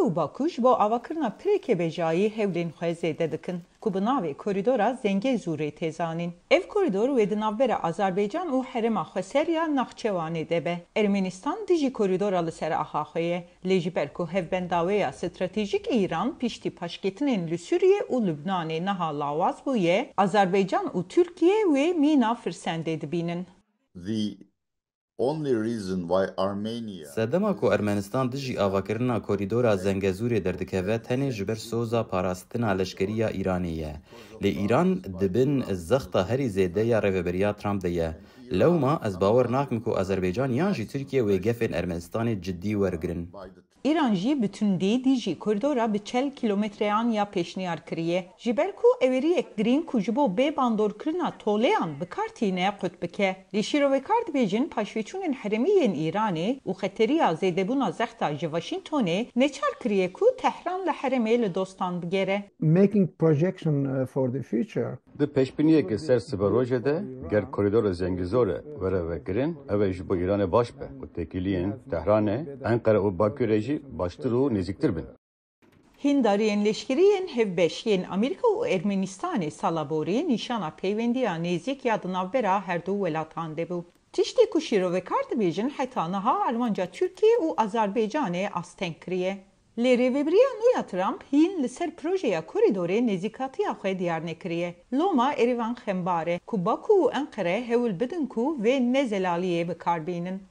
û Baku ji bo avakirina pirêkê bejayî hewlên xwe zêde dikin ku bi navê Korîdora Zengezûrê tê zanîn. Ev korîdor wê di navbera Azerbaycan û herêma Xweserya Naxçewanê de be. Ermenistan dijî korîdora li ser axa xwe ye. Lê ji ber ku hevbendawêya stratejîk İran piştî paşketinên li Sûriye û Lubnanê niha lawaz bûye, Azerbaycan û Tirkiye wê mîna firsendê dibînin. Sedema ku Ermenistan dijî avakirina korîdora Zengezûrê derdikeve tenê ji ber soza parastina leşkeriya Îranê ye. Lê İran dibin zexta herî zêde ya rêveberiya Trump de ye. Lewma ez bawer nakim ku Azerbaycan yan jî Tirkiye wê gefên Ermenistanê ciddî wergirin. İran jî bütündî dijî korîdora bi 40 kilometreyan ya pêşniyar kiriye. Ji ber ku eweriyek girîn ku ji bo bê bandorkirina toleyan bikartîne qut bike. Lê şîrovekar dibêjin paşveçûnên herêmî yên Îranê û xeteriya zêdebûna zexta ji Washingtonê neçar kiriye ku Tehran li herêmê li dostan bigere. Making projection for the future. Di pêşbîniyekê ser siberojê de ger korîdora Zengezûrê were vekirin, ew ji bo Îranê baş be û têkiliyên Tehranê, Enkere û Bakûrê jî baştir û nêzîktir bin. Hindariyên leşkeriyên hevbeş yên Amerîka û Ermenistanê sala borî nîşana peyvendiya nêzik ya di navbera her du welatan de bû. Tiştê ku şîrovekar dibêjin heta niha armanca Tirkiye û Azerbaycanê asteng kiriye. Lê rêveberiya nû ya Trump hîn li ser projeya korîdorê nêzîkatiya xwe diyar nekiriye. Loma Erivan xembar e ku Baku û Enkere hewil bidin ku vê nezelaliyê bikarbînin.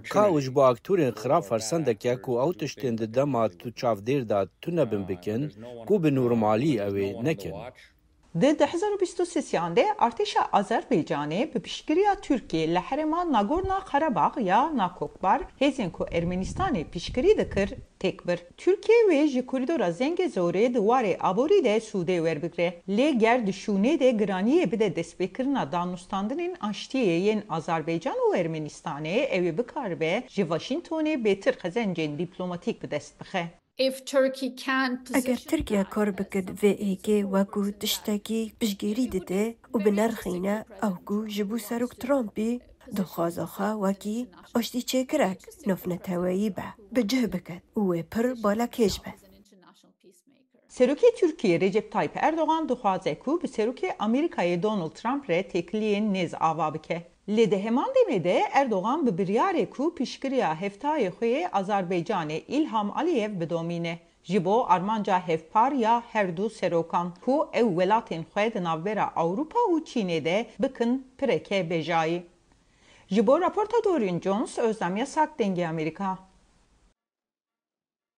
Ka ji bo aktorên xirab fersendeke ku ew tiştên di dema tu çavdêr da tunebin bikin ku bi normalî ew ê nekin. Di 2023 de artêşa Azerbaycanê bi piştgiriya Tirkiye li herêma Nagorno-Karabağ ya Nakokbar hêzên ku Ermenistanê piştgirî dikir têk bir. Tirkiye wê ji korîdora Zengezûrê di warê aborî de sûdê werbigire. Lê ger di şûnê de giraniyê bide destpêkirina danûstandinên aştiyê yên Azerbaycan û Ermenistanê ew ê bikaribe ji Washingtonê bêtir xezencên dîplomatîk bi dest bixe. Eger Tirkiye kar bikir vê êkê wekû tiştekî piştgirî dide û binirxîne ew ku ji bo Serok Trumpê dixwaza xwe wekî aştî çêkirek navneteweyî be bi cih bikin û wê pir balakêj be. Serokê Tirkiye Recep Tayyip Erdogan dixwaze ku bi Serokê Amerîkayê Donald Trump re têkiliyên nêz ava bike. Lê di heman demê de Erdogan bi biryarê ku piştgiriya heftayê xwe Azerbaycanê İlham Aliyev bidomîne. Ji bo armanca hevpar ya her du serokan ku ew welatên xwe di navbera Awropa û Çînê de bikin pireke bejayî. Ji bo raporta Dorian Jones, Özlem Yasak, Dengê Amerika.